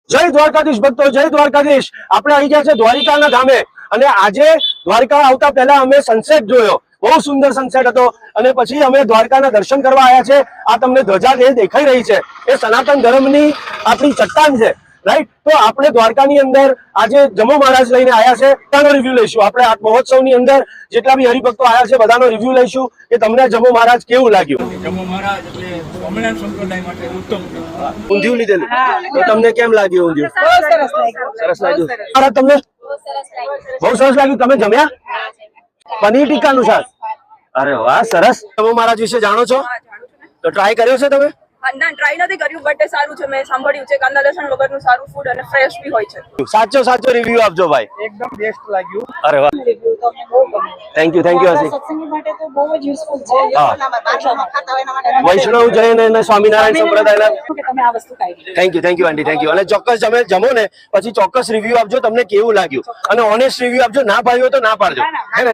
જય દ્વારકાધીશ ભક્તો, જય દ્વારકાધીશ। આપણે આવી ગયા છે દ્વારિકાના ધામે અને આજે દ્વારકા આવતા પહેલા અમે સનસેટ જોયો, બહુ સુંદર સનસેટ હતો અને પછી અમે દ્વારકાના દર્શન કરવા આવ્યા છે। આ તમને ધ્વજા જે દેખાઈ રહી છે એ સનાતન ધર્મની આપણી ચટ્ટાન છે, રાઈટ। તો આપણે દ્વારકાની અંદર આજે જમો મહારાજ લઈને આવ્યા છે, બધાનો રિવ્યુ લઈશું। આપણે આ મહોત્સવની અંદર જેટલા બી હરિભક્તો આવ્યા છે બધાનો રિવ્યુ લઈશું કે તમને જમો મહારાજ કેવું લાગ્યું। જમો મહારાજ એટલે સ્વામિનારાયણ સંપ્રદાય માટે ઉત્તમ છે। ઊંધિયું લીધેલું તો તમને કેમ લાગ્યું ઊંધિયું? સરસ લાગ્યું। મહારાજ તમને બહુ સરસ લાગ્યું। તમે જમ્યા? પનીર ટીક્કાનું શાક, અરે વાહ, સરસ। જમો મહારાજ વિશે જાણો છો તો ટ્રાય કર્યો છે તમે? ના, ટ્રાય નથી કર્યું, બટ એ સારું છે। મેં સાંભળ્યું છે કાંદા લસણ વગરનું સારું ફૂડ અને ફ્રેશ બી હોય છે। સાચો રિવ્યુ આપજો ભાઈ। એકદમ બેસ્ટ લાગ્યું। અરે વાહ, થેન્ક યુ હસી। સત્સંગ માટે તો બહુ જ યુઝફુલ છે। હા, વૈષ્ણવ જૈન અને સ્વામિનારાયણ સંપ્રદાયના કે તમે આ વસ્તુ ખાઈ thank you aunty, thank you. અને ચોક્કસ તમે જમો ને પછી ચોક્કસ રિવ્યુ આપજો તમને કેવું લાગ્યું અને ઓનેસ્ટ રિવ્યુ આપજો। ના ભાવ્યો તો ના પાડજો, હે ને?